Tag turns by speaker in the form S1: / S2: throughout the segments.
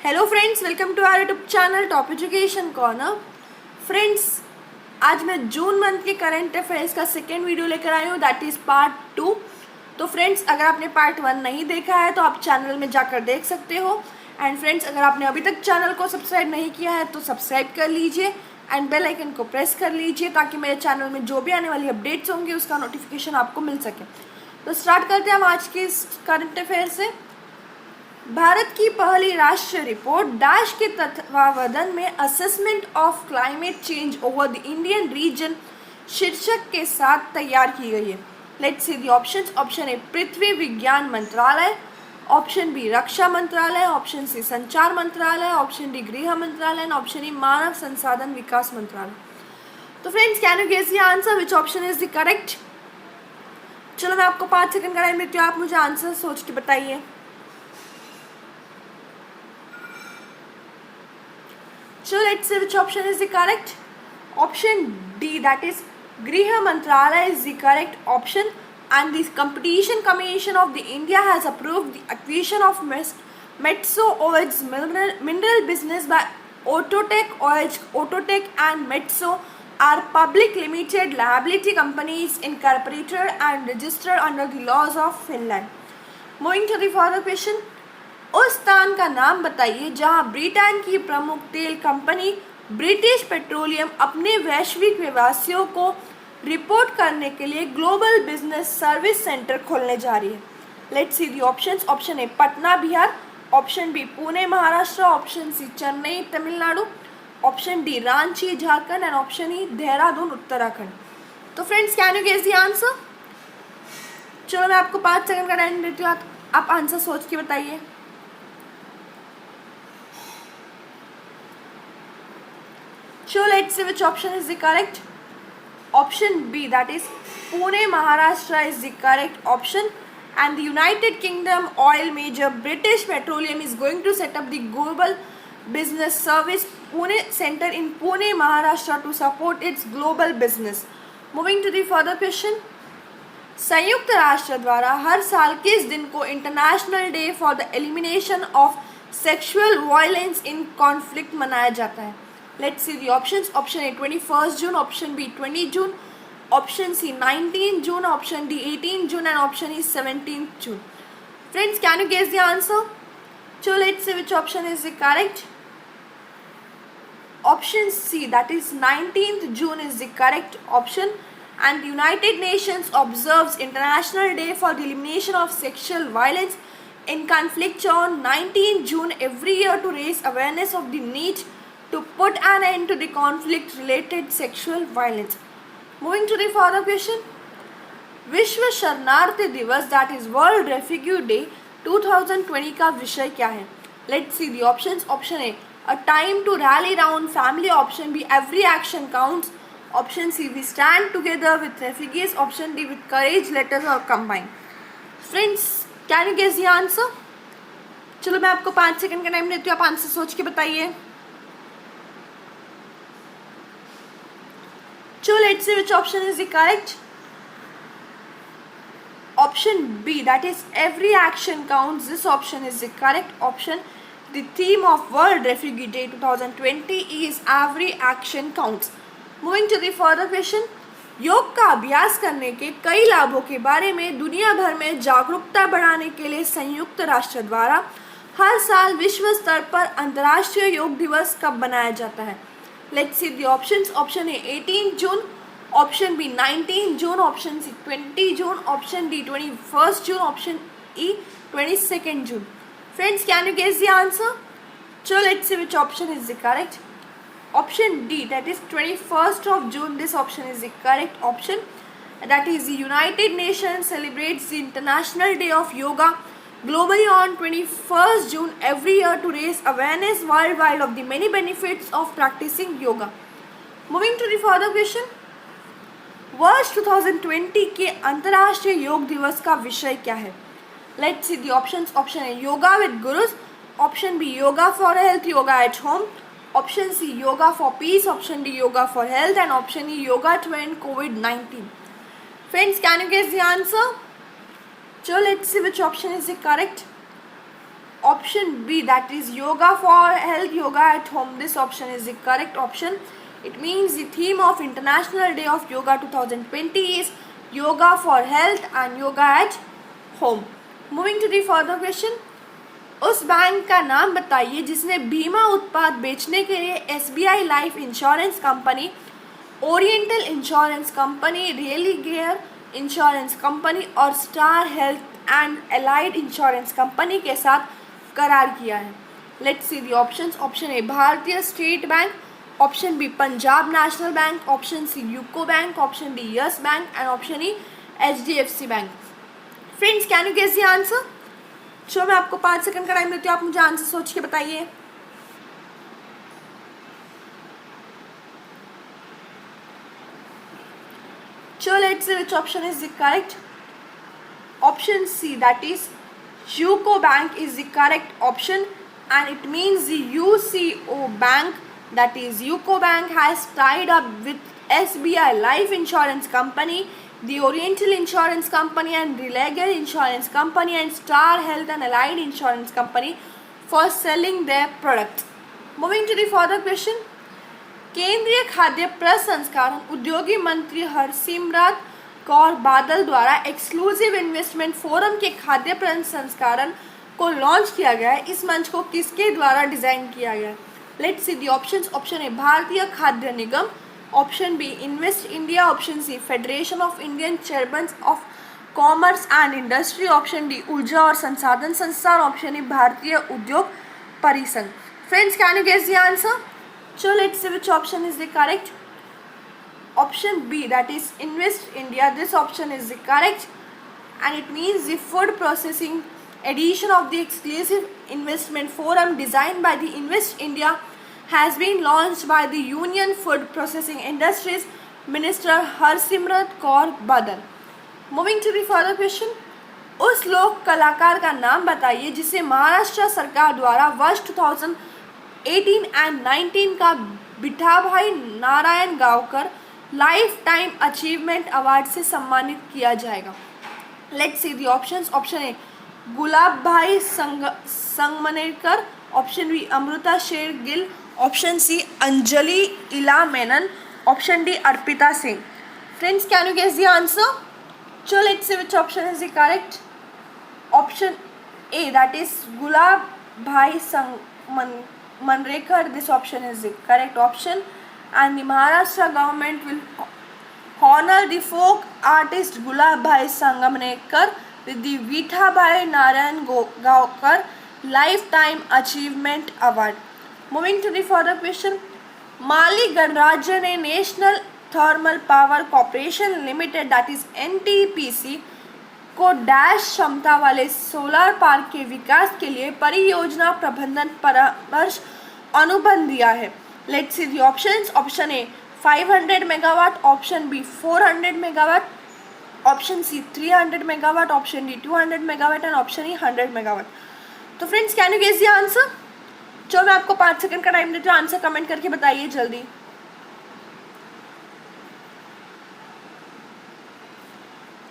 S1: Hello friends, welcome to our YouTube channel top education corner. Friends, आज मैं June month के current affairs का second video लेकर आई हूँ, दैट इज़ पार्ट 2। तो फ्रेंड्स, अगर आपने पार्ट 1 नहीं देखा है तो आप चैनल में जाकर देख सकते हो। एंड फ्रेंड्स, अगर आपने अभी तक चैनल को सब्सक्राइब नहीं किया है तो सब्सक्राइब कर लीजिए एंड बेल आइकन को प्रेस कर लीजिए ताकि मेरे चैनल में जो भी आने वाली अपडेट्स होंगी उसका नोटिफिकेशन आपको मिल सके। तो स्टार्ट करते हैं हम आज के इस करंट अफेयर से। भारत की पहली राष्ट्रीय रिपोर्ट डैश के तत्वावधान में assessment of climate change over the Indian region शीर्षक के साथ तैयार की गई है। Let's see the options. Option A पृथ्वी विज्ञान मंत्रालय, ऑप्शन बी रक्षा मंत्रालय, ऑप्शन सी संचार मंत्रालय, ऑप्शन डी गृह मंत्रालय एंड ऑप्शन ई मानव संसाधन विकास मंत्रालय। तो friends, can you guess the answer which option is the correct? चलो मैं आपको 5 सेकंड का टाइम देती हूँ, आप मुझे आंसर सोच के बताइए। So let's see which option is the correct. Option D, that is Griha Mantralaya is the correct option, and the Competition Commission of the India has approved the acquisition of Metso OH mineral business by Autotech OH. Autotech and Metso are public limited liability companies incorporated and registered under the laws of Finland. Moving to the further question. उस स्थान का नाम बताइए जहां Britain की प्रमुख तेल company British petroleum अपने वैश्विक व्यवसायों को रिपोर्ट करने के लिए ग्लोबल बिजनेस सर्विस सेंटर खोलने जा रही है। Let's see the options. Option A Patna Bihar, option B Pune Maharashtra, option C Chennai Tamil Nadu, option D Ranchi Jharkhand and option E Dehradun Uttarakhand. तो friends, can you guess the answer? चलो मैं आपको 5 सेकंड का टाइम देती हूँ, आप आंसर सोच के बताइए। So let's see which option is the correct. Option B, that is Pune Maharashtra is the correct option, and the United Kingdom oil major British Petroleum is going to set up the global business service Pune center in Pune Maharashtra to support its global business. Moving to the further question. संयुक्त राष्ट्र द्वारा हर साल किस दिन को international day for the elimination of sexual violence in conflict मनाया जाता है? Let's see the options. Option A 21st June, option B 20 June, option C 19 June, option D 18 June and option E 17th June. Friends, can you guess the answer? So let's see which option is the correct. Option C, that is 19th June is the correct option, and the United Nations observes International Day for the Elimination of Sexual Violence in Conflict on 19 June every year to raise awareness of the need to put an end to the conflict-related sexual violence. Moving to the further question. विश्व शरणार्थी दिवस, that is World Refugee Day 2020 का विषय क्या है? Let's see the options. Option A, a time to rally round family. Option B, every action counts. Option C, we stand together with refugees. Option D, with courage, let us all combine. Friends, can you guess the answer? चलो मैं आपको 5 second का time देती हूँ, आप answer सोच के बताइए। So let's see which option is the correct. Option B, that is every action counts. This option is the correct option. The theme of World Refugee Day 2020 is every action counts. Moving to the further question. योग का अभ्यास करने के कई लाभों के बारे में दुनिया भर में जागरूकता बढ़ाने के लिए संयुक्त राष्ट्र द्वारा हर साल विश्व स्तर पर अंतर्राष्ट्रीय योग दिवस कब बनाया जाता है? Let's see the options. Option A 18 June, option B 19 June, option C 20 June, option D 21st June, option E 22nd June. Friends, can you guess the answer? So let's see which option is the correct. Option D, that is 21st of June, this option is the correct option. That is the United Nations celebrates the International Day of Yoga globally on 21st June every year to raise awareness worldwide of the many benefits of practicing yoga. Moving to the further question. वर्ष 2020 के अंतर्राष्ट्रीय योग दिवस का विषय क्या है? Let's see the options. Option A, yoga with gurus. Option B, yoga for health, yoga at home. Option C, yoga for peace. Option D, yoga for health and option E, yoga to end COVID-19. Friends, can you guess the answer? So let's see which option is the correct. Option B, that is yoga for health, yoga at home. This option is the correct option. It means the theme of International Day of Yoga 2020 is yoga for health and yoga at home. Moving to the further question. उस bank का नाम बताइए जिसने बीमा उत्पाद बेचने के लिए SBI Life Insurance Company, Oriental Insurance Company, रियली गेयर इंश्योरेंस कंपनी और Star Health and Allied Insurance Company के साथ करार किया है. Let's see the options. Option A Bharatiya state Bank, option B Punjab National Bank, option C UCO Bank, option D Yes Bank and option E HDFC Bank. Friends, can you guess the answer? चलो मैं आपको 5 second का time देती हूँ, आप मुझे answer सोच के बताइए. So let's see which option is the correct. Option C, that is UCO Bank is the correct option, and it means the UCO Bank, that is UCO Bank, has tied up with SBI Life Insurance Company, the Oriental Insurance Company and Relager Insurance Company and Star Health and Allied Insurance Company for selling their products. Moving to the further question. केंद्रीय खाद्य प्रसंस्करण उद्योगी मंत्री हरसिमरत कौर बादल द्वारा exclusive investment forum के खाद्य प्रसंस्करण को लॉन्च किया गया है. इस मंच को किसके द्वारा डिजाइन किया गया है? Let's see the options. Option A भारतीय खाद्य निगम, option B invest India, option C federation of Indian chambers of commerce and industry, option D ऊर्जा और संसाधन संस्थान, ऑप्शन ई भारतीय उद्योग परिसंघ. Friends, can you guess the answer? So let's see which option is the correct. Option B, that is Invest India. This option is the correct, and it means the food processing edition of the exclusive investment forum designed by the Invest India has been launched by the Union Food Processing Industries Minister Harsimrat Kaur Badal. Moving to the further question. उस लोक कलाकार का नाम बताइए जिसे महाराष्ट्र सरकार द्वारा वर्ष 2018 and 19 का बिठाभाई Narayan Gavkar life time achievement award से सम्मानित किया जाएगा. Let's see the options. Option A Gulab Bhai Sangamnerkar, option B Amrita शेर Gill, option C Anjali Ila Menon, option D Arpita Singh. Friends, can you guess the answer? चलो let's see which option is the correct. Option A, that is Gulab Bhai Manrekar. This option is the correct option, and the Maharashtra government will honor the folk artist Gulab Bhai Sangamnekar with the Vithabhai Narayan Gaokar Lifetime Achievement Award. Moving to the further question. माली गणराज्य ने national thermal power corporation limited, that is NTPC, को dash क्षमता वाले solar park के विकास के लिए परियोजना प्रबंधन परामर्श अनुबंध दिया है. Let's see the options. Option A 500 megawatt, option B 400 megawatt, option C 300 megawatt, option D 200 megawatt and option E 100 megawatt. तो friends, can you guess the answer? चलो मैं आपको 5 सेकंड का टाइम देती हूँ, आंसर कमेंट करके बताइए जल्दी.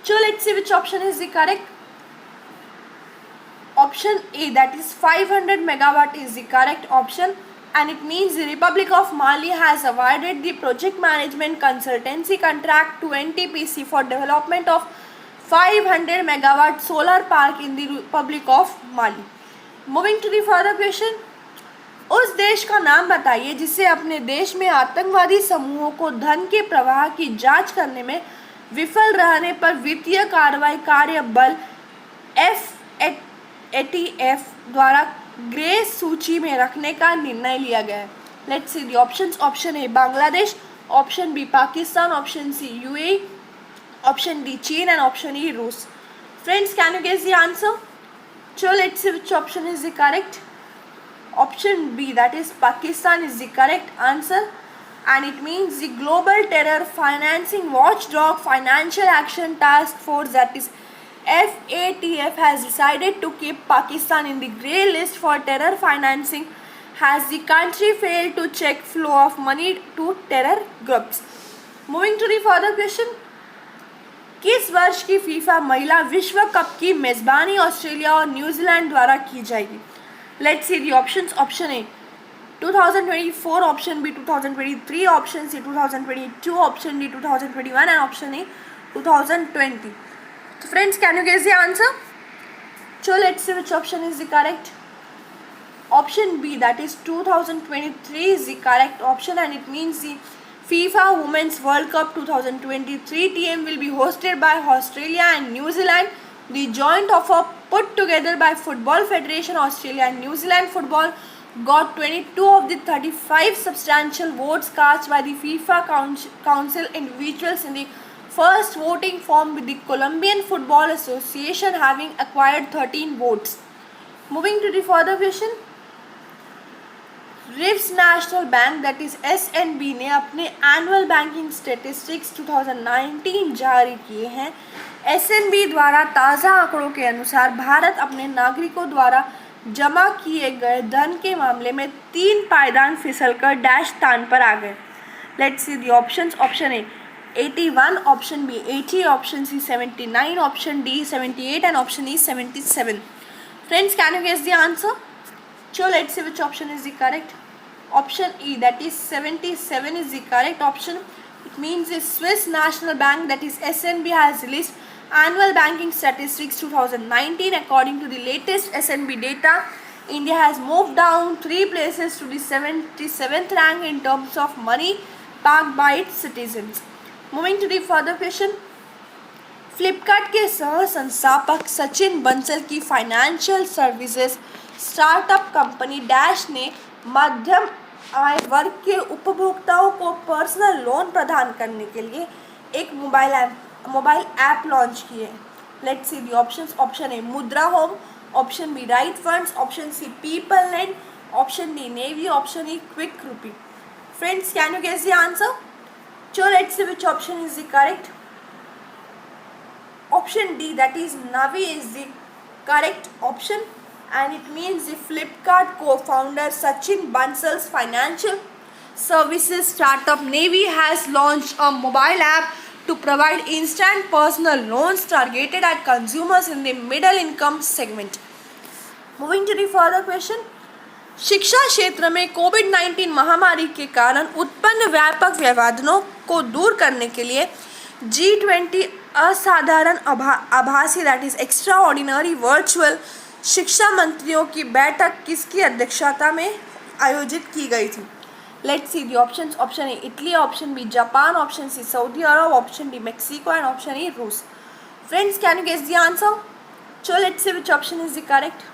S1: So let's see which option is the correct. Option A, that is 500 megawatt is the correct option, and it means the Republic of Mali has awarded the project management consultancy contract to NTPC for development of 500 megawatt solar park in the Republic of Mali. Moving to the further question. उस देश का नाम बताइए जिसे अपने देश में आतंकवादी समूहों को धन के प्रवाह की जांच करने में विफल रहने पर वित्तीय कार्रवाई कार्य बल FATF द्वारा ग्रे सूची में रखने का निर्णय लिया गया है. Let's see the options. Option A Bangladesh, option B Pakistan, option C UAE, option D चीन एंड ऑप्शन ई रूस. Friends, can you guess the answer? चलो let's see which option is the correct. Option B, that is Pakistan, is the correct answer, and it means the Global Terror Financing Watchdog Financial Action Task Force, that is FATF, has decided to keep Pakistan in the grey list for terror financing as the country failed to check flow of money to terror groups. Moving to the further question. किस वर्ष की FIFA महिला विश्व cup की मेजबानी Australia और New Zealand द्वारा की जाएगी? Let's see the options. Option A 2024, option B 2023, option C 2022, option D 2021, and option E 2020. So friends, can you guess the answer? So let's see which option is the correct. Option B, that is 2023, is the correct option, and it means the FIFA Women's World Cup 2023 TM will be hosted by Australia and New Zealand. The joint offer put together by Football Federation Australia and New Zealand Football got 22 of the 35 substantial votes cast by the FIFA Council individuals in the first voting form, with the Colombian Football Association having acquired 13 votes. Moving to the further question. रिव्स national bank that is SNB ने अपने annual banking statistics 2019 जारी किए हैं। SNB द्वारा ताज़ा आंकड़ों के अनुसार भारत अपने नागरिकों द्वारा जमा किए गए धन के मामले में 3 पायदान फिसलकर डैश स्थान पर आ गए। Let's see the options. Option A 81, option B 80, option C 79, option D 78 and option E 77। Friends, can you guess the answer? So let's see which option is the correct. Option E, that is 77, is the correct option. It means the Swiss National Bank, that is SNB, has released annual banking statistics 2019. According to the latest SNB data, India has moved down 3 places to the 77th rank in terms of money backed by its citizens. Moving to the further question. Flipkart के सह संस्थापक सचिन बंसल की financial services startup company dash ने मध्यम आय वर्ग के उपभोक्ताओं को पर्सनल लोन प्रदान करने के लिए एक मोबाइल ऐप लॉन्च किए। Let's see the options. Option A Mudra home, option B right funds, option C people land, option D Navi, option E quick rupee. Friends, can you guess the answer? So let's see which option is the correct. Option D, that is Navi, is the correct option, and it means the Flipkart co-founder Sachin Bansal's financial services startup Navi has launched a mobile app to provide instant personal loans targeted at consumers in the middle income segment. Moving to the further question. शिक्षा क्षेत्र में कोविड-19 महामारी के कारण उत्पन्न व्यापक व्यवधानों को दूर करने के लिए G20 असाधारण आभासी, that is extra ordinary virtual शिक्षा मंत्रियों की बैठक किसकी अध्यक्षता में आयोजित की गई थी? Let's see the options. Option A Italy, option B Japan, option C Saudi Arab, option D Mexico and option E रूस। Friends, can you guess the answer? So let's see which option is the correct.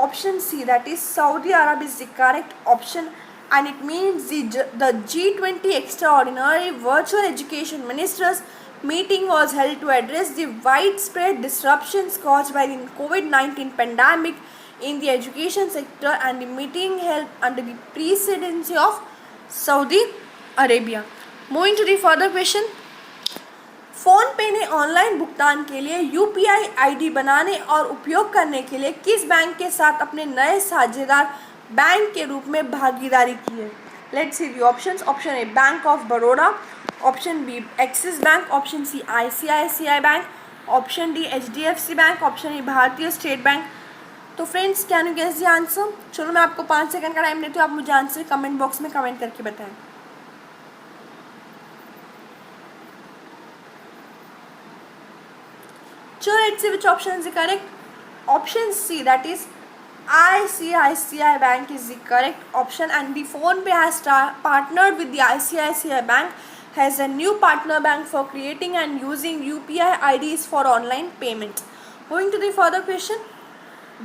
S1: Option C, that is Saudi Arab, is the correct option, and it means the G20 extraordinary virtual education ministers meeting was held to address the widespread disruptions caused by the COVID-19 pandemic in the education sector, and the meeting held under the presidency of Saudi Arabia. Moving to the further question. Phone पे ने online भुगतान के लिए UPI ID बनाने और उपयोग करने के लिए किस बैंक के साथ अपने नए साझेदार बैंक के रूप में भागीदारी की है? Let's see the options. Option A bank of Baroda, option B Axis bank, option C ICICI bank, option D HDFC bank, option E भारतीय स्टेट बैंक। तो friends, can you guess the answer? चलो मैं आपको 5 सेकंड का time देती हूँ, आप मुझे आंसर कमेंट बॉक्स में कमेंट करके बताएं। So let's see which option is the correct. Option C, that is ICICI Bank, is the correct option, and the PhonePe has partnered with the ICICI Bank, has a new partner bank for creating and using UPI IDs for online payment. Moving to the further question.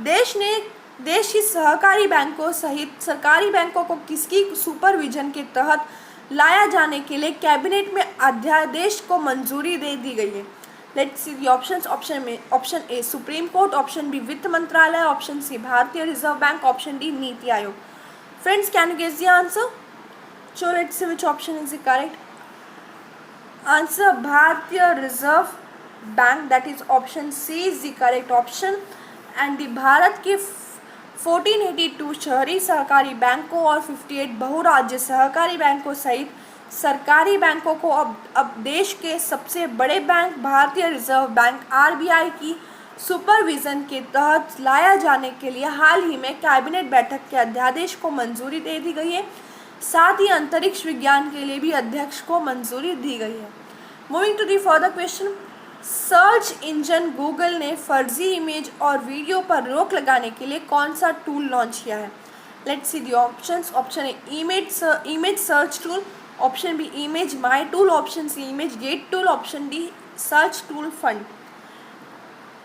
S1: देश की सहकारी बैंकों सहित सरकारी बैंकों को किसकी supervision के तहत लाया जाने के लिए कैबिनेट में अध्यादेश को मंजूरी दे दी गई है? Let's see the options. Option A supreme court, option B वित्त मंत्रालय, ऑप्शन सी भारतीय reserve bank, option D NITI Aayog. Friends, can you guess the answer? So let's see which option is the correct answer. भारतीय reserve bank, that is option C, is the correct option, and the Bharat के 1482 शहरी सहकारी बैंकों और 58 बहुराज्य सहकारी बैंकों सहित सरकारी बैंकों को अब देश के सबसे बड़े बैंक भारतीय रिजर्व बैंक आरबीआई की सुपरविजन के तहत लाया जाने के लिए हाल ही में कैबिनेट बैठक के अध्यादेश को मंजूरी दे दी गई है। साथ ही अंतरिक्ष विज्ञान के लिए भी अध्यक्ष को मंजूरी दी गई है। Moving to the further question, search engine Google ने फर्जी इमेज और वीडियो पर रोक लगाने के लिए कौन सा टूल लॉन्च किया है? Let's see the options. Option A image search tool, option B image my tool, option C image get tool, option D search tool fund.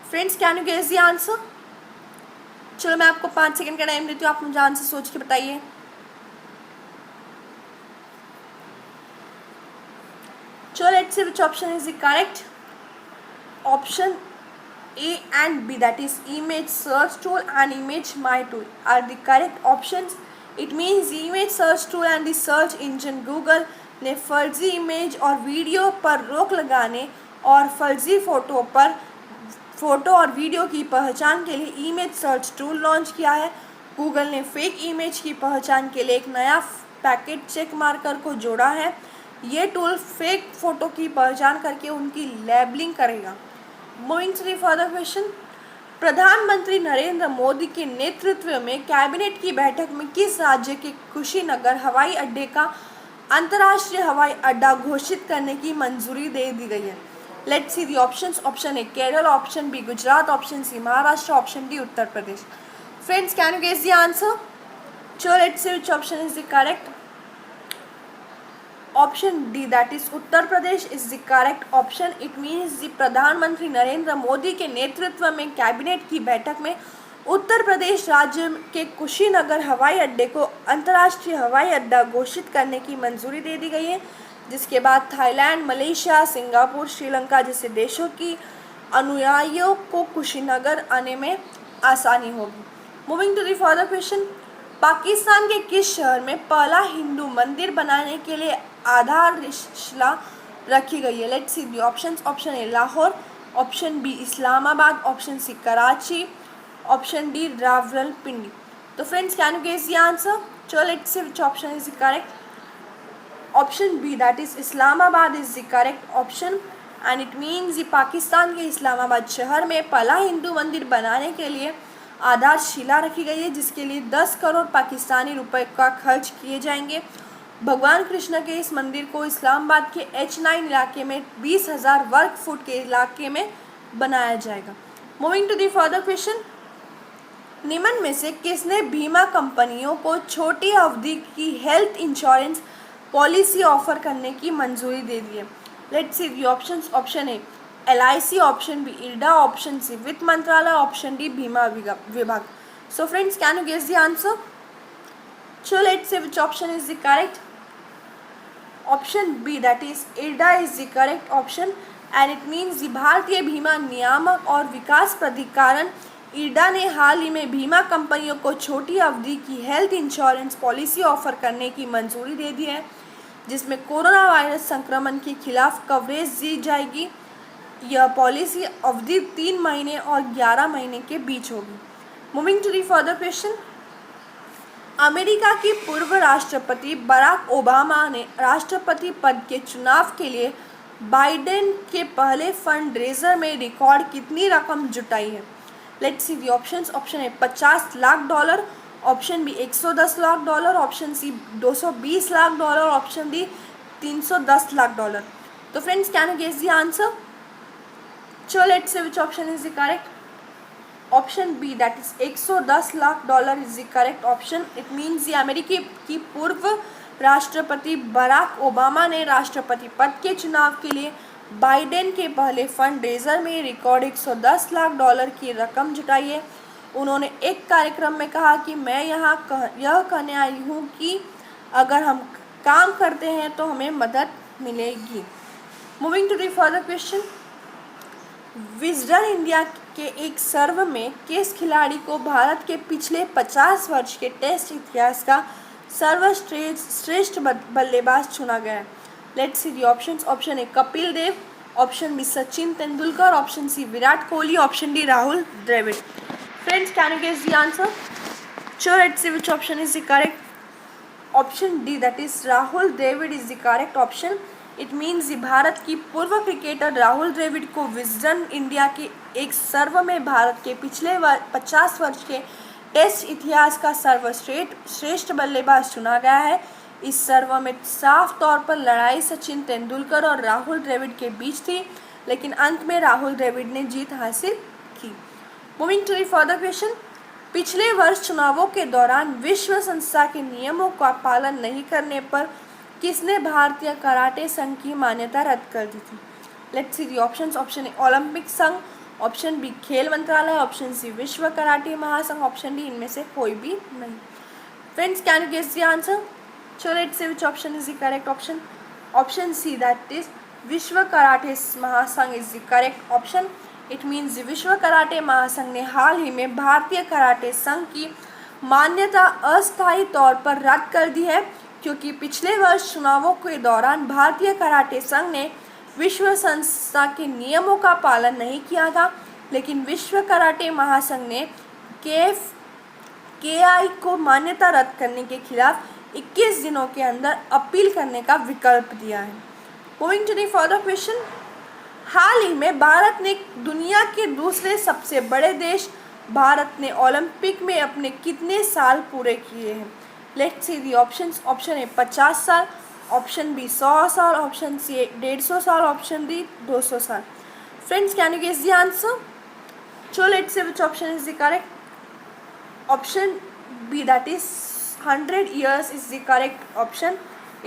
S1: Friends, can you guess the answer? चलो मैं आपको 5 second का time देती हूँ, आप मुझे answer सोच के बताइए। चलो let's see which option is the correct. Option A and B, that is image search tool and image my tool, are the correct options. It means the image search tool and the search engine Google ने फर्जी image और video पर रोक लगाने और फर्जी photo और video की पहचान के लिए इमेज सर्च टूल लॉन्च किया है। गूगल ने फेक इमेज की पहचान के लिए एक नया पैकेट चेक मार्कर को जोड़ा है। ये टूल फेक फ़ोटो की पहचान करके उनकी लेबलिंग करेगा। Moving to the further question, प्रधानमंत्री नरेंद्र मोदी के नेतृत्व में कैबिनेट की बैठक में किस राज्य के कुशीनगर हवाई अड्डे का अंतर्राष्ट्रीय हवाई अड्डा घोषित करने की मंजूरी दे दी गई है? Let's see the options. Option A Kerala, option B Gujarat, option C Maharashtra, option D Uttar Pradesh. Friends, can you guess the answer? चलो let's see which option is the correct. Option D, that is Uttar Pradesh is the correct option. It means the प्रधानमंत्री नरेंद्र मोदी के नेतृत्व में cabinet की बैठक में उत्तर प्रदेश राज्य के कुशीनगर हवाई अड्डे को अंतर्राष्ट्रीय हवाई अड्डा घोषित करने की मंजूरी दे दी गई है, जिसके बाद थाईलैंड, मलेशिया, सिंगापुर, श्रीलंका जैसे देशों की अनुयायियों को कुशीनगर आने में आसानी होगी। Moving to the further question, Pakistan के किस शहर में पहला हिंदू मंदिर बनाने के लिए आधारशिला रखी गई है? Let's see the options. Option A Lahore, option B Islamabad, option C Karachi, option D Rawalpindi. तो friends, can you guess the answer? चलो let's see which option is the correct. Option B, that is Islamabad is the correct option and it means Pakistan के इस्लामाबाद शहर में पहला हिंदू मंदिर बनाने के लिए आधारशिला रखी गई है, जिसके लिए 10 करोड़ पाकिस्तानी रुपए का खर्च किए जाएंगे। भगवान कृष्ण के इस मंदिर को इस्लामाबाद के H9 इलाके में 20,000 वर्ग फुट के इलाके में बनाया जाएगा। Moving to the further question, निम्न में से किसने बीमा कंपनियों को छोटी अवधि की हेल्थ इंश्योरेंस पॉलिसी ऑफर करने की मंजूरी दे दी है? Let's see the options. Option A LIC, option B IRDA, option C वित्त मंत्रालय, ऑप्शन डी बीमा विभाग। So friends, can you guess the answer? So let's see which option is the correct. Option B, that is IRDA is the correct option and it means the भारतीय बीमा नियामक और विकास प्राधिकरण IRDA ने हाल ही में बीमा कंपनियों को छोटी अवधि की हेल्थ इंश्योरेंस पॉलिसी ऑफर करने की मंजूरी दे दी है, जिसमें कोरोना वायरस संक्रमण के खिलाफ कवरेज दी जाएगी। यह पॉलिसी अवधि 3 महीने और 11 महीने के बीच होगी। Moving to the further question, America के पूर्व राष्ट्रपति बराक ओबामा ने राष्ट्रपति पद के चुनाव के लिए बाइडेन के पहले फंड रेजर में रिकॉर्ड कितनी रकम जुटाई है? Let's see the options. Option A $50 lakh, option B $110 lakh, option C $220 lakh, option D $310 lakh. तो friends, can you guess the answer? चलो let's see which option is the correct. Option B, that is $110 lakh is the correct option. It means अमेरिकी की पूर्व राष्ट्रपति Barack Obama ने राष्ट्रपति पद के चुनाव के लिए बाइडेन के पहले फंड रेजर में रिकॉर्ड $110 लाख की रकम जुटाई है। उन्होंने एक कार्यक्रम में कहा कि मैं यह कहने आई हूँ कि अगर हम काम करते हैं तो हमें मदद मिलेगी। Moving to the further question, Wisden India के एक सर्वे में किस खिलाड़ी को भारत के पिछले 50 वर्ष के टेस्ट इतिहास का सर्वश्रेष्ठ बल्लेबाज चुना गया है? Let's see the options. Option A Kapil Dev, option B Sachin Tendulkar, option C Virat Kohli, option D Rahul Dravid. Friends, can you guess the answer? Sure, let's see which option is the correct. Option D, that is Rahul Dravid is the correct option. It means Bharat की पूर्व cricketer Rahul Dravid को Wisden India के एक सर्व में भारत के पिछले 50 वर्ष के टेस्ट इतिहास का सर्वश्रेष्ठ बल्लेबाज चुना गया है। इस सर्व में साफ तौर पर लड़ाई सचिन तेंदुलकर और राहुल द्रविड़ के बीच थी, लेकिन अंत में राहुल द्रविड़ ने जीत हासिल की। Moving to the further question, पिछले वर्ष चुनावों के दौरान विश्व संस्था के नियमों का पालन नहीं करने पर किसने भारतीय कराटे संघ की मान्यता रद्द कर दी थी? Let's see the options. Option A Olympic संघ, ऑप्शन बी खेल मंत्रालय, ऑप्शन सी विश्व कराटे महासंघ, ऑप्शन डी इनमें से कोई भी नहीं। Friends, can you guess the answer? So let's see which option is the correct option. Option C, that is विश्व कराटे महासंघ is the correct option. It means विश्व कराटे महासंघ ने हाल ही में भारतीय कराटे संघ की मान्यता अस्थायी तौर पर रद्द कर दी है, क्योंकि पिछले वर्ष चुनावों के दौरान भारतीय कराटे संघ ने विश्व संस्था के नियमों का पालन नहीं किया था, लेकिन विश्व कराटे महासंघ ने KI को मान्यता रद्द करने के खिलाफ 21 दिनों के अंदर अपील करने का विकल्प दिया है। Moving to the further question, हाल ही में भारत ने दुनिया के दूसरे सबसे बड़े देश भारत ने ओलंपिक में अपने कितने साल पूरे किए हैं? Let's see the options. Option A 50 साल, ऑप्शन बी 100 साल, ऑप्शन सी 150 साल, ऑप्शन डी 200 साल। Friends, can you guess the answer? So let's see which option is the correct. Option B, that is 100 years is the correct option.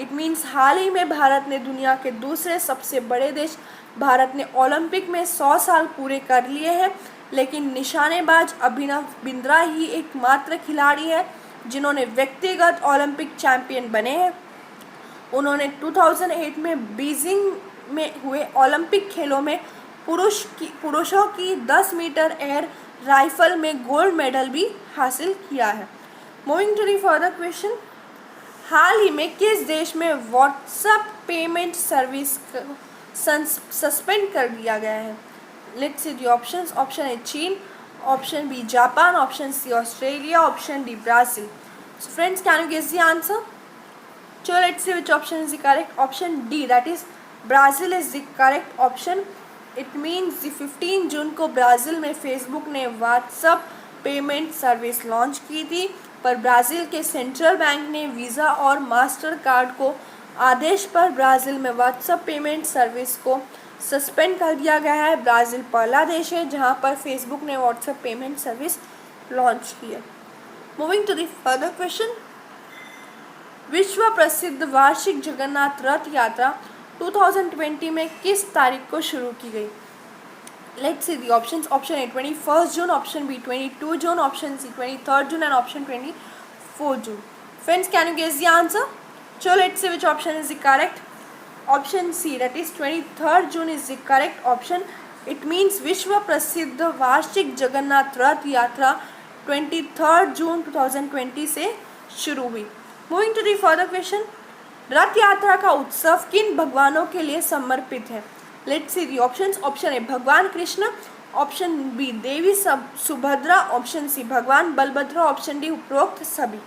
S1: It means हाल ही में भारत ने दुनिया के दूसरे सबसे बड़े देश भारत ने ओलंपिक में 100 साल पूरे कर लिए हैं, लेकिन निशानेबाज अभिनव बिंद्रा ही एकमात्र खिलाड़ी है जिन्होंने व्यक्तिगत ओलंपिक चैंपियन बने हैं। उन्होंने 2008 में बीजिंग में हुए ओलंपिक खेलों में पुरुषों की 10 मीटर एयर राइफल में गोल्ड मेडल भी हासिल किया है। Moving to the further question, हाल ही में किस देश में व्हाट्सएप पेमेंट सर्विस सस्पेंड कर दिया गया है? Let's see the options. Option A चीन, option B Japan, option C Australia, option D Brazil. So friends, can you guess the answer? So let's see which option is the correct. Option D, that is Brazil is the correct option. It means the 15 जून को Brazil में Facebook ने WhatsApp payment service launch की थी, पर Brazil के central bank ने visa और master card को आदेश पर ब्राज़ील में व्हाट्सएप पेमेंट सर्विस को सस्पेंड कर दिया गया है। ब्राज़ील पहला देश है जहां पर फेसबुक ने व्हाट्सएप पेमेंट सर्विस लॉन्च की है। Moving to the further question, विश्व प्रसिद्ध वार्षिक जगन्नाथ रथ यात्रा 2020 में किस तारीख को शुरू की गई? Let's see the options. Option A 21 June, option B 22 June, option C 23 June and option 24 June. Friends, can you guess the answer? So let's see which option is the correct. Option C, that is 23 June is the correct option. It means विश्व प्रसिद्ध वार्षिक जगन्नाथ रथ यात्रा 23 जून 2020 से शुरू हुई। Moving to the further question, Rath Yatra का उत्सव किन भगवानों के लिए समर्पित है? Let's see the options. Option A भगवान कृष्ण, ऑप्शन बी देवी सुभद्रा, ऑप्शन सी भगवान बलभद्र, ऑप्शन डी उपरोक्त सभी।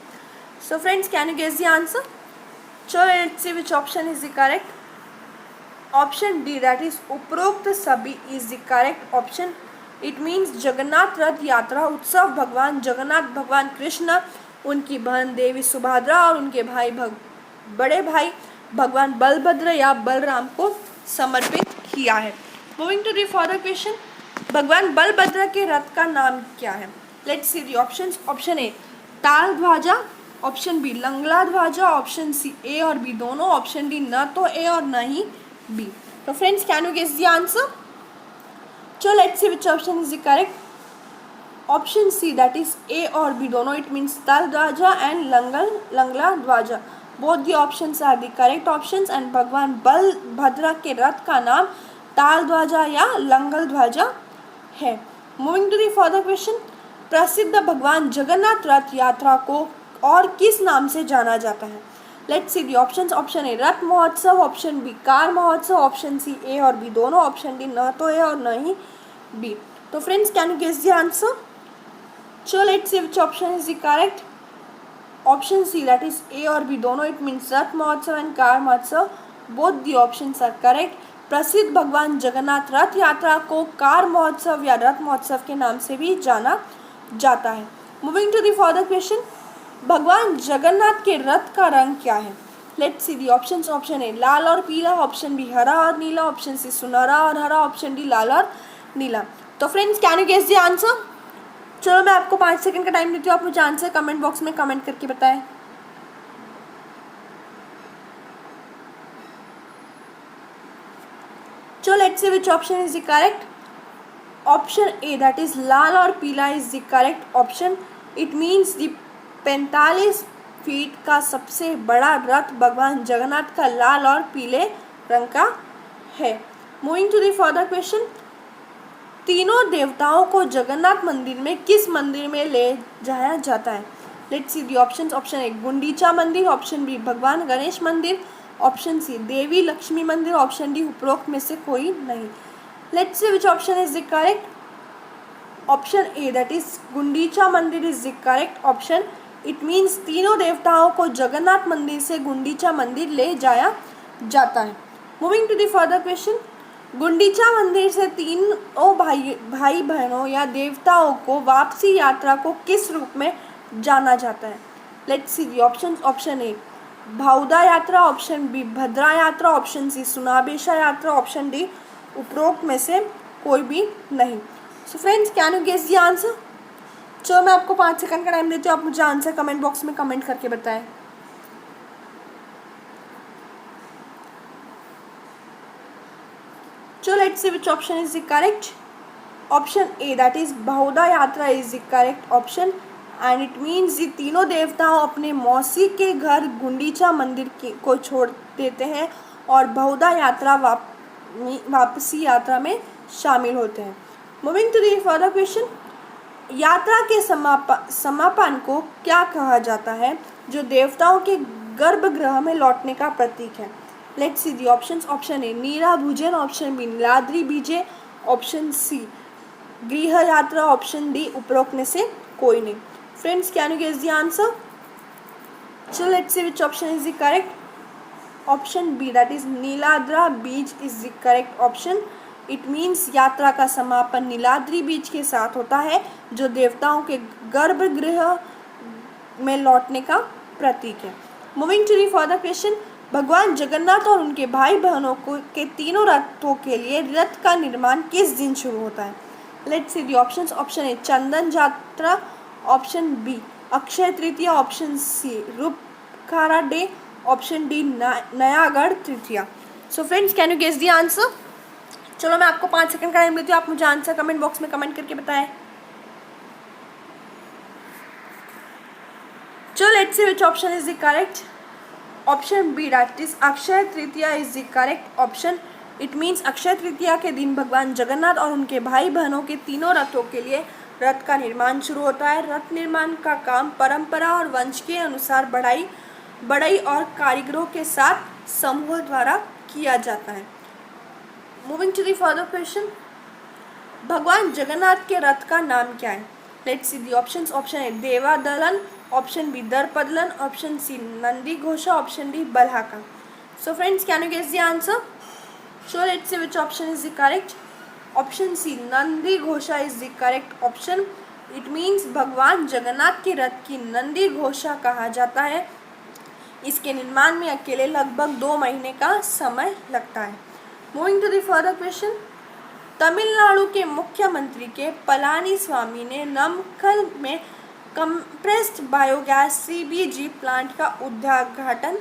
S1: So friends, can you guess the answer? So let's see which option is the correct. Option D, that is उपरोक्त सभी is the correct option. It means Jagannath Rath Yatra उत्सव भगवान जगन्नाथ, भगवान कृष्ण, उनकी बहन देवी सुभद्रा और उनके बड़े भाई भगवान बलभद्र या बलराम को समर्पित किया है। Moving to the further question, भगवान बलभद्र के रथ का नाम क्या है? Let's see the options. Option A Taal Dhwaja, option B लंगला ध्वजा, ऑप्शन सी ए और बी दोनों, ऑप्शन डी न तो ए और न ही बी। तो friends, can you guess the answer? So let's see which option is the correct. Option C, that is A और बी दोनों, इट मीन्स ताल ध्वजा and Langla Dhwaja. Both the options are the correct options and भगवान बलभद्र के रथ का नाम ताल ध्वजा या लंगल ध्वजा है। Moving to the further question, प्रसिद्ध भगवान जगन्नाथ रथ यात्रा को और किस नाम से जाना जाता है? Let's see the options. Option ए रथ महोत्सव, ऑप्शन बी कार महोत्सव, ऑप्शन सी ए और बी दोनों, ऑप्शन डी न तो ए और न ही बी। तो friends, can you guess the answer? So let's see which option is the correct. Option C, that is A और बी दोनों, इट मीन्स रथ महोत्सव एंड कार महोत्सव। Both the options are correct. प्रसिद्ध भगवान जगन्नाथ रथ यात्रा को कार महोत्सव या रथ महोत्सव के नाम से भी जाना जाता है। Moving to the further question, भगवान जगन्नाथ के रथ का रंग क्या है? Let's see the options. Option A लाल और पीला, ऑप्शन बी हरा और नीला, ऑप्शन सी सुनहरा और हरा, ऑप्शन डी लाल और नीला। तो friends, can you guess the answer? चलो मैं आपको 5 सेकंड का टाइम देती हूँ, आप मुझे आंसर कमेंट बॉक्स में कमेंट करके बताएं। So let's see which option is the correct. Option A, that is लाल और पीला is the correct option. It means the 45 feet का सबसे बड़ा रथ भगवान जगन्नाथ का लाल और पीले रंग का है। Moving to the further question, तीनों देवताओं को जगन्नाथ मंदिर में किस मंदिर में ले जाया जाता है? Let's see the options. Option ए गुंडीचा मंदिर, ऑप्शन बी भगवान गणेश मंदिर, ऑप्शन सी देवी लक्ष्मी मंदिर, ऑप्शन डी उपरोक्त में से कोई नहीं। Let's see which option is the correct. Option A, that is Gundicha मंदिर is the correct option. It means तीनों देवताओं को जगन्नाथ मंदिर से गुंडीचा मंदिर ले जाया जाता है। Moving to the further question, Gundicha मंदिर से तीनों भाई बहनों या देवताओं को वापसी यात्रा को किस रूप में जाना जाता है? Let's see the option. Option A Bahuda Yatra, option B भद्रा यात्रा, ऑप्शन सी सुनाबेशा यात्रा, ऑप्शन डी उपरोक्त में से कोई भी नहीं। So friends, can you guess the answer? चलो मैं आपको 5 सेकंड का टाइम देती हूँ, आप मुझे आंसर कमेंट बॉक्स में कमेंट करके बताएं। चलो let's see which option is the correct. Option A, that is Bahuda Yatra is the correct option and it means ये तीनों देवताओं अपने मौसी के घर गुंडीचा मंदिर को छोड़ देते हैं और बहुधा यात्रा वापसी यात्रा में शामिल होते हैं। Moving to the further question, यात्रा के समापन को क्या कहा जाता है जो देवताओं के गर्भगृह में लौटने का प्रतीक है? Let's see the options. Option A Nira Bhujan, option B Niladri Bije, option C गृह यात्रा, ऑप्शन डी उपरोक्त में से कोई नहीं। Friends, can you guess the answer? So let's see which option is the correct. Option B, that is नीलाद्रा बीज is the correct option. It means यात्रा का समापन नीलाद्री बीज के साथ होता है जो देवताओं के गर्भगृह में लौटने का प्रतीक है। Moving to the further question, भगवान जगन्नाथ और उनके भाई बहनों के तीनों रथों के लिए रथ का निर्माण किस दिन शुरू होता है? Let's see the options. Option A Chandan Yatra, option B Akshaya Tritiya, option C Rupakara day, option D Nayagarh Tritiya. So friends, can you guess the answer? चलो मैं आपको 5 सेकंड का टाइम देती हूँ, आप मुझे आंसर कमेंट बॉक्स में कमेंट करके बताएं। चलो let's see which option is the correct. Option B, that is Akshaya Tritiya is the correct option. It means Akshaya Tritiya के दिन भगवान जगन्नाथ और उनके भाई बहनों के तीनों रथों के लिए रथ का निर्माण शुरू होता है। रथ निर्माण का काम परंपरा और वंश के अनुसार बढ़ई और कारीगरों के साथ समूह द्वारा किया जाता है। Moving to the further question, भगवान जगन्नाथ के रथ का नाम क्या है? Let's see the options. Option A Devadalan, option B Darpadalan, option C Nandi Ghosha, option D Balhaka. So friends, can you guess the answer? So let's see which option is the correct. Option C Nandi Ghosha is the correct option. It means भगवान जगन्नाथ के रथ की नंदी घोषा कहा जाता है। इसके निर्माण में अकेले लगभग 2 महीने का समय लगता है। Moving to the further question, Tamil Nadu के मुख्यमंत्री के पलानी स्वामी ने नमक्कल में कंप्रेस्ड बायोगैस CBG प्लांट का उद्घाटन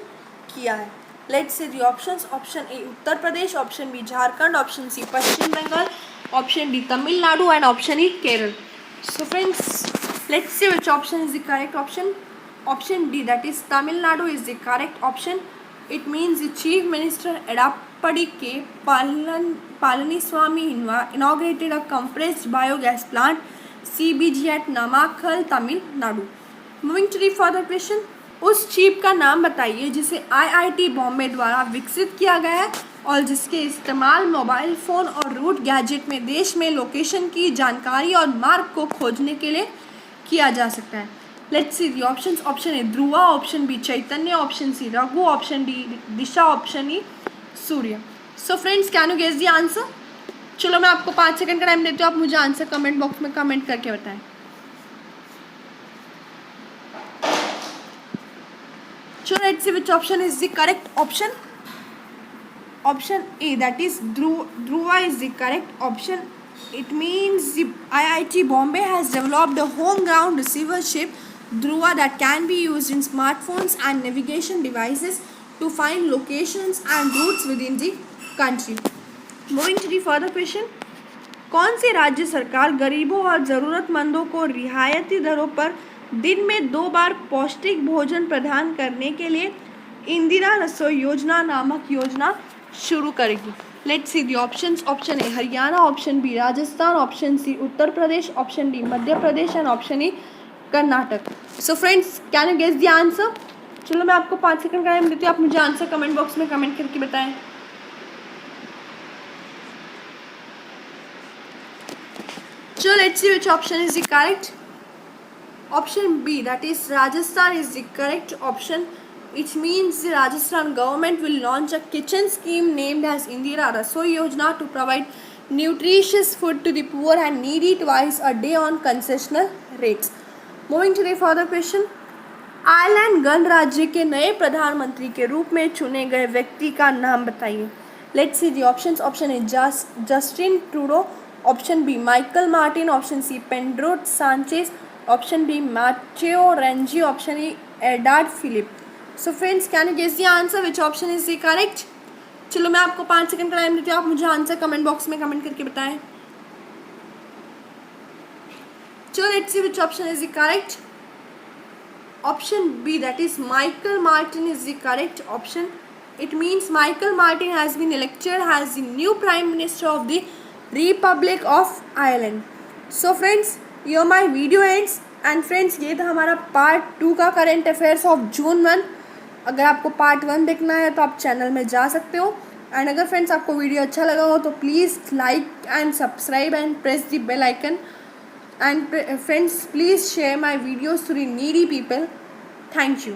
S1: किया है। Let's see the options. Option A Uttar Pradesh, option B Jharkhand, option C Paschim Bangal, option D Tamil Nadu and option E Kerala. So friends, let's see which option is the correct option. Option D, that is Tamil Nadu is the correct option. It means the chief minister Edappadi K Palaniswami inaugurated a compressed biogas plant CBG at Namakkal, Tamil Nadu. Moving to the further question, उस chip का नाम बताइए जिसे IIT Bombay द्वारा विकसित किया गया है और जिसके इस्तेमाल मोबाइल फ़ोन और रूट गैजेट में देश में लोकेशन की जानकारी और मार्ग को खोजने के लिए किया जा सकता है। Let's see the options. Option A Dhruva, option B Chaitanya, option C Raghu, option D Disha, option E Surya. So friends, can you guess the answer? चलो मैं आपको 5 सेकंड का टाइम देती हूँ, आप मुझे आंसर कमेंट बॉक्स में कमेंट करके बताएं. So let's see which option is the correct option. Option A, that is Dhruva is the correct option. It means the IIT Bombay has developed a home ground receivership Dhruva that can be used in smartphones and navigation devices to find locations and routes within the country. Moving to the further question. कौन सी राज्य सरकार गरीबों और ज़रूरतमंदों को रियायती दरों पर दिन में 2 बार पौष्टिक भोजन प्रदान करने के लिए इंदिरा रसोई योजना नामक योजना शुरू करेगी? Let's see the options. Option A Haryana, option B Rajasthan, option C Uttar Pradesh, option D Madhya Pradesh and option E Karnataka. So friends, can you guess the answer? चलो मैं आपको 5 सेकंड का टाइम देती हूँ, आप मुझे आंसर कमेंट बॉक्स में कमेंट करके बताएं. So let's see which option is the correct. Option B, that is Rajasthan, is the correct option. It means the Rajasthan government will launch a kitchen scheme named as Indira Rasoi Yojana to provide nutritious food to the poor and needy twice a day on concessional rates. Moving to the further question. Ireland गणराज्य के नए प्रधानमंत्री के रूप में चुने गए व्यक्ति का नाम बताइए. Let's see the options. Option A Justin Trudeau, option B Michael Martin, option C Pedro Sanchez, option D Matteo Renzi, option E Edouard Philippe. So friends, can you guess the answer? Which option is the correct? चलो मैं आपको 5 second का time देती हूँ, आप मुझे answer comment box में comment करके बताएं. चलो let's see which option is the correct. Option B, that is Michael Martin, is the correct option. It means Michael Martin has been elected as the new Prime Minister of the Republic of Ireland. So friends, here my video ends. And friends, ये था हमारा part 2 का current affairs of June 1. अगर आपको part 1 देखना है तो आप चैनल में जा सकते हो. एंड अगर फ्रेंड्स आपको वीडियो अच्छा लगा हो तो please like and subscribe and press the bell icon. And friends, please share my videos to the needy people. Thank you.